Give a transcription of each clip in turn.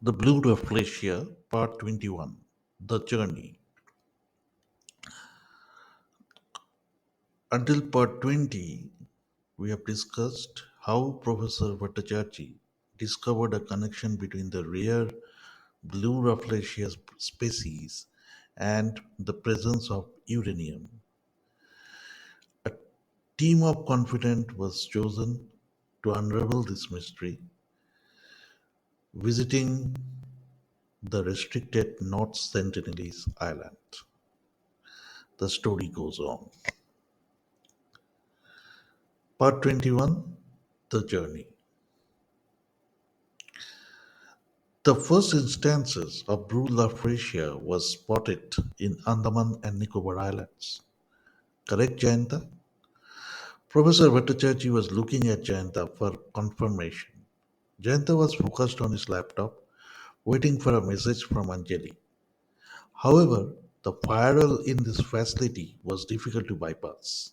The B.Rafflesia, Part 21. The Journey. Until Part 20, we have discussed how Professor Bhattacharjee discovered a connection between the rare B.Rafflesia species and the presence of uranium. A team of confidant was chosen to unravel this mystery, visiting the restricted North Sentinelese Island. The story goes on. Part 21. The Journey. The first instances of Bhattacharjee was spotted in Andaman and Nicobar Islands. Correct, Jayanta? Professor Bhattacharjee was looking at Jayanta for confirmation. Jayanta was focused on his laptop, waiting for a message from Anjali. However, the firewall in this facility was difficult to bypass,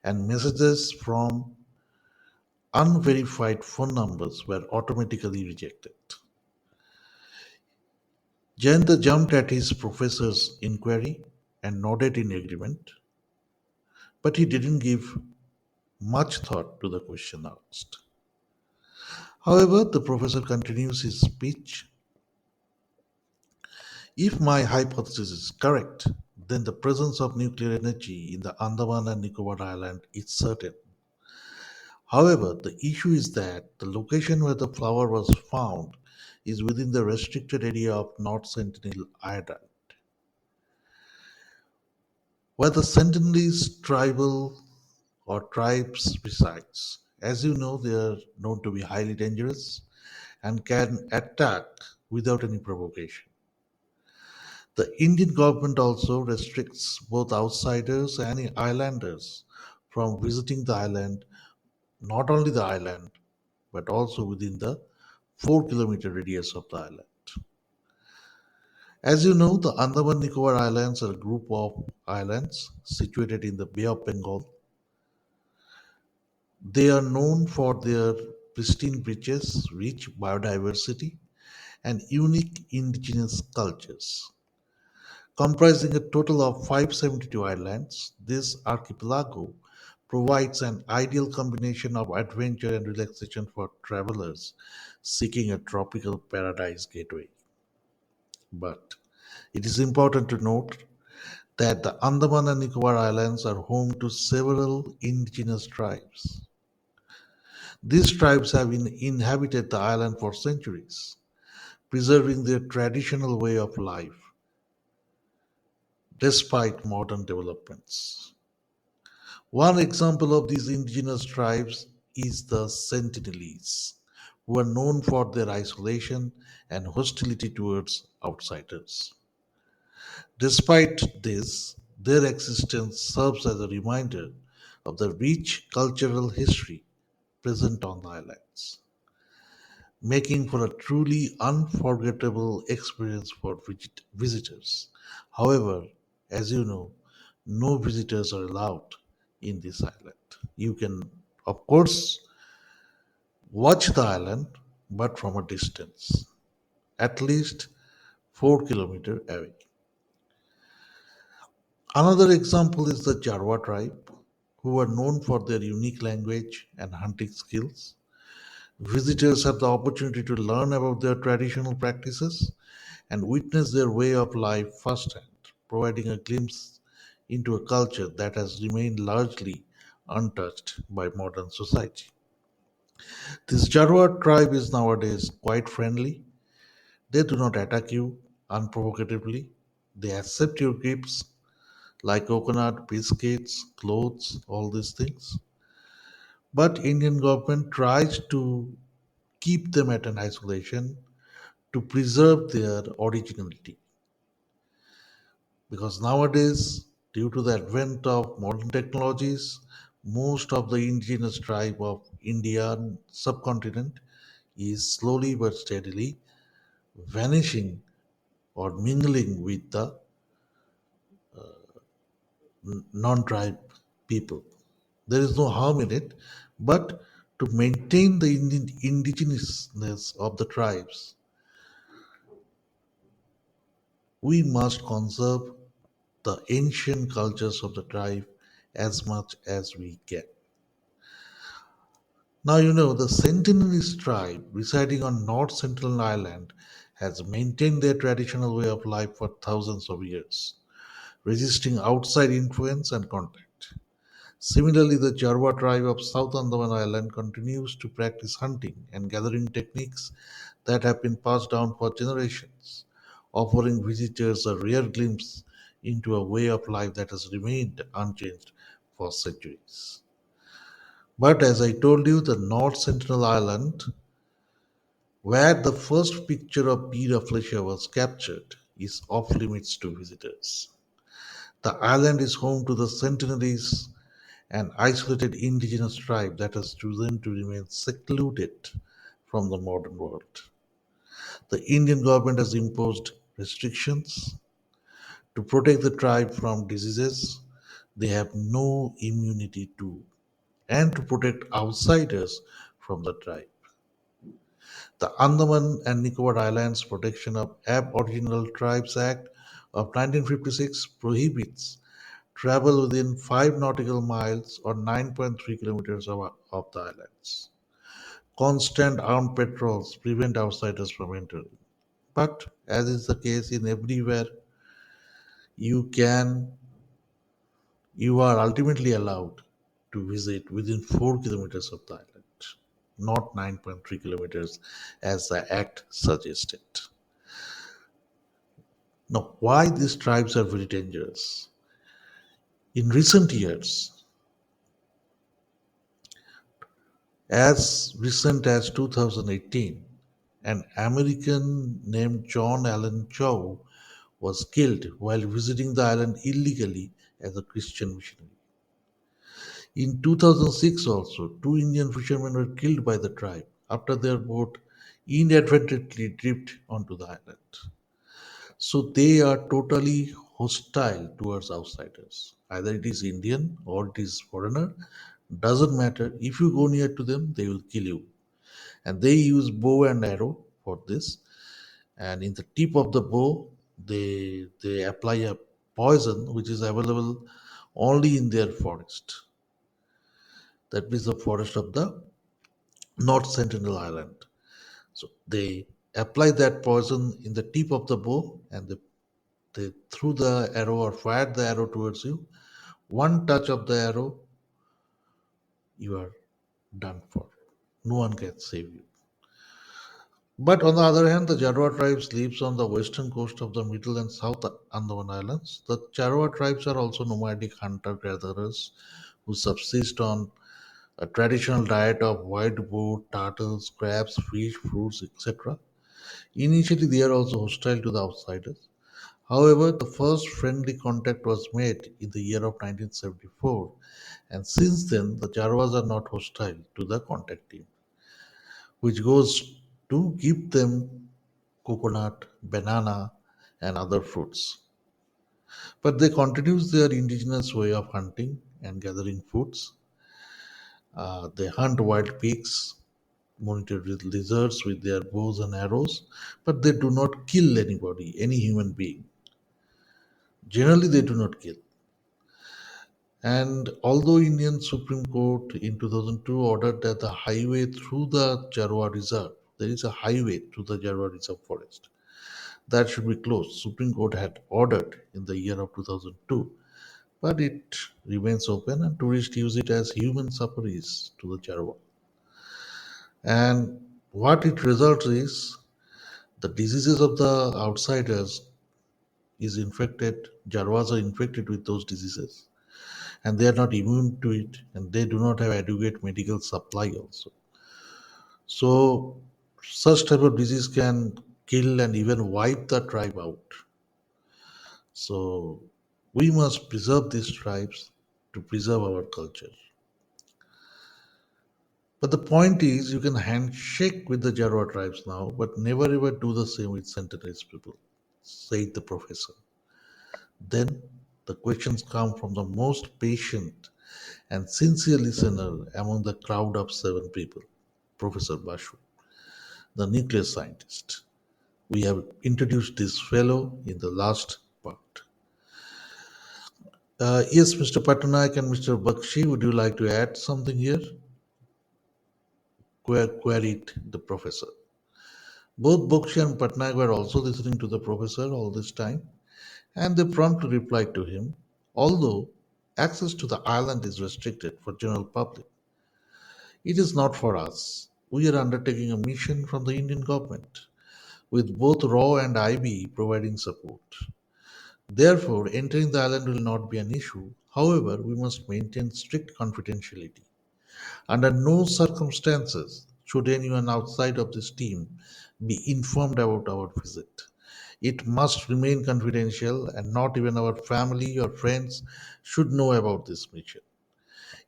and messages from unverified phone numbers were automatically rejected. Jayanta jumped at his professor's inquiry and nodded in agreement, but he didn't give much thought to the question asked. However, the professor continues his speech. If my hypothesis is correct, then the presence of nuclear energy in the Andaman and Nicobar Island is certain. However, the issue is that the location where the flower was found is within the restricted area of North Sentinel Island, where the Sentinelese tribal or tribes resides. As you know, they are known to be highly dangerous and can attack without any provocation. The Indian government also restricts both outsiders and islanders from visiting the island, not only the island, but also within the 4-kilometer radius of the island. As you know, the Andaman Nicobar Islands are a group of islands situated in the Bay of Bengal. They are known for their pristine beaches, rich biodiversity, and unique indigenous cultures. Comprising a total of 572 islands, this archipelago provides an ideal combination of adventure and relaxation for travelers seeking a tropical paradise getaway. But it is important to note that the Andaman and Nicobar Islands are home to several indigenous tribes. These tribes have inhabited the island for centuries, preserving their traditional way of life despite modern developments. One example of these indigenous tribes is the Sentinelese, who are known for their isolation and hostility towards outsiders. Despite this, their existence serves as a reminder of the rich cultural history present on the islands, making for a truly unforgettable experience for visitors. However, as you know, no visitors are allowed in this island. You can, of course, watch the island, but from a distance, at least 4 kilometers away. Another example is the Jarwa tribe, who are known for their unique language and hunting skills. Visitors have the opportunity to learn about their traditional practices and witness their way of life firsthand, providing a glimpse into a culture that has remained largely untouched by modern society. This Jarwa tribe is nowadays quite friendly. They do not attack you unprovocatively. They accept your gifts like coconut, biscuits, clothes, all these things. But Indian government tries to keep them at an isolation to preserve their originality. Because nowadays, due to the advent of modern technologies, most of the indigenous tribe of Indian subcontinent is slowly but steadily vanishing or mingling with the non-tribe people. There is no harm in it, but to maintain the indigenousness of the tribes, We must conserve the ancient cultures of the tribe as much as we can. Now, the Sentinelese tribe residing on North Sentinel Island has maintained their traditional way of life for thousands of years, resisting outside influence and contact. Similarly, the Jarwa tribe of South Andaman Island continues to practice hunting and gathering techniques that have been passed down for generations, offering visitors a rare glimpse into a way of life that has remained unchanged for centuries. But as I told you, the North Sentinel Island, where the first picture of B.Rafflesia was captured, is off limits to visitors. The island is home to the Sentinelese, an isolated indigenous tribe that has chosen to remain secluded from the modern world. The Indian government has imposed restrictions to protect the tribe from diseases they have no immunity to, and to protect outsiders from the tribe. The Andaman and Nicobar Islands Protection of Aboriginal Tribes Act of 1956 prohibits travel within 5 nautical miles or 9.3 kilometers of the islands. Constant armed patrols prevent outsiders from entering. But as is the case in everywhere, you can you are ultimately allowed to visit within 4 kilometers of the island, not 9.3 kilometers as the act suggested. Now, why these tribes are very dangerous? In recent years, as recent as 2018, an American named John Allen Chow was killed while visiting the island illegally as a Christian missionary. In 2006 also, two Indian fishermen were killed by the tribe after their boat inadvertently drifted onto the island. So they are totally hostile towards outsiders. Either it is Indian or it is foreigner, doesn't matter. If you go near to them, they will kill you. And they use bow and arrow for this. And in the tip of the bow, they apply a poison which is available only in their forest. That is the forest of the North Sentinel Island. So they apply that poison in the tip of the bow, and they threw the arrow or fired the arrow towards you. One touch of the arrow, you are done for. No one can save you. But on the other hand, the Jarwa tribes lives on the western coast of the Middle and South Andaman Islands. The Jarwa tribes are also nomadic hunter-gatherers who subsist on a traditional diet of wild boar, turtles, crabs, fish, fruits, etc. Initially, they are also hostile to the outsiders. However, the first friendly contact was made in the year of 1974, and since then, the Jarwas are not hostile to the contact team, which goes to give them coconut, banana, and other fruits. But they continue their indigenous way of hunting and gathering foods. They hunt wild pigs, monitor with lizards with their bows and arrows, but they do not kill anybody, any human being. Generally, they do not kill. And although Indian Supreme Court in 2002 ordered that the highway through the Jarwa Reserve, there is a highway through the Jarwa Reserve forest, that should be closed. Supreme Court had ordered in the year of 2002, but it remains open and tourists use it as human safaris to the Jarwa. And what it results is the diseases of the outsiders is infected, Jarwas are infected with those diseases, and they are not immune to it, and they do not have adequate medical supply also. So such type of disease can kill and even wipe the tribe out. So we must preserve these tribes to preserve our culture. But the point is, you can handshake with the Jarwa tribes now, but never ever do the same with Sentinelese people, said the professor. Then the questions come from the most patient and sincere listener among the crowd of 7 people, Professor Bashu, the nuclear scientist. We have introduced this fellow in the last part. Yes, Mr. Patnaik and Mr. Bakshi, would you like to add something here? Queried the professor. Both Bakshi and Patnaik were also listening to the professor all this time, and they promptly replied to him, although access to the island is restricted for general public, it is not for us. We are undertaking a mission from the Indian government, with both RAW and IB providing support. Therefore, entering the island will not be an issue. However, we must maintain strict confidentiality. Under no circumstances should anyone outside of this team be informed about our visit. It must remain confidential, and not even our family or friends should know about this mission.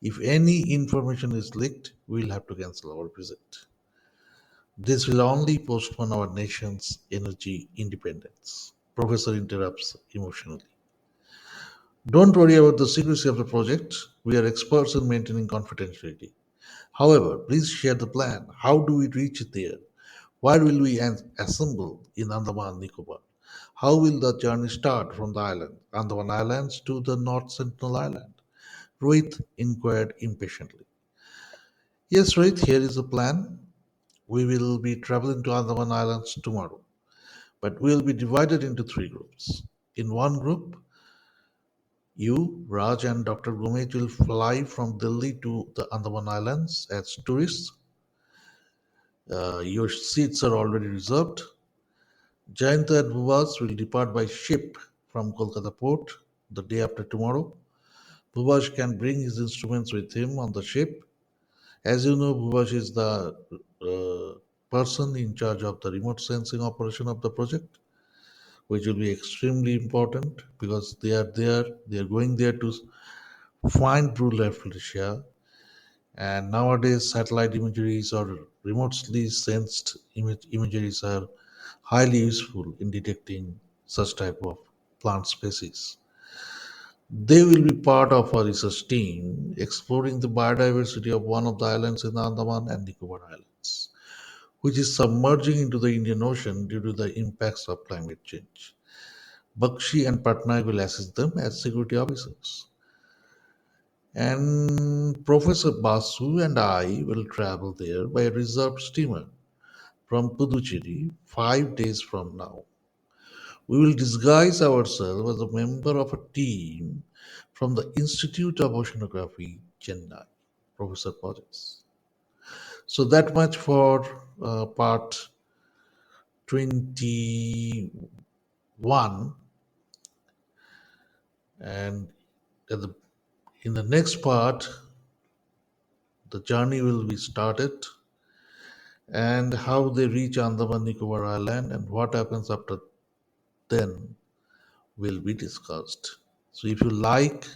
If any information is leaked, we'll have to cancel our visit. This will only postpone our nation's energy independence. Professor interrupts emotionally. Don't worry about the secrecy of the project. We are experts in maintaining confidentiality. However, please share the plan. How do we reach there? Where will we assemble in Andaman and Nicobar? How will the journey start from the island, Andaman Islands, to the North Sentinel Island? Rohit inquired impatiently. Yes, Rohit, here is the plan. We will be traveling to Andaman Islands tomorrow, but we will be divided into three groups. In one group, you, Raj, and Dr. Gomez will fly from Delhi to the Andaman Islands as tourists. Your seats are already reserved. Jayanta and Bhuvas will depart by ship from Kolkata port the day after tomorrow. Bhuvash can bring his instruments with him on the ship. As you know, Bhuvash is the person in charge of the remote sensing operation of the project, which will be extremely important because they are going there to find B.Rafflesia. And nowadays, satellite imageries or remotely sensed imageries are highly useful in detecting such type of plant species. They will be part of our research team exploring the biodiversity of one of the islands in the Andaman and Nicobar Islands, which is submerging into the Indian Ocean due to the impacts of climate change. Bakshi and Patnaik will assist them as security officers. And Professor Basu and I will travel there by a reserved steamer from Puducherry 5 days from now. We will disguise ourselves as a member of a team from the Institute of Oceanography, Chennai. Professor Porges. So that much for part 21, and at the, in the next part, the journey will be started and how they reach Andaman Nicobar Island and what happens after then will be discussed. So if you like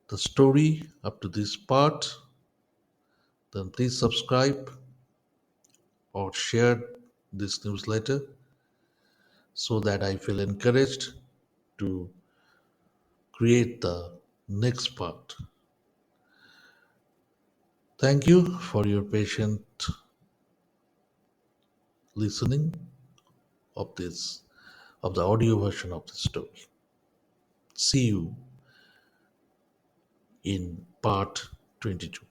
the story up to this part, then please subscribe or share this newsletter so that I feel encouraged to create the next part. Thank you for your patient listening of this of the audio version of the story. See you in part 22.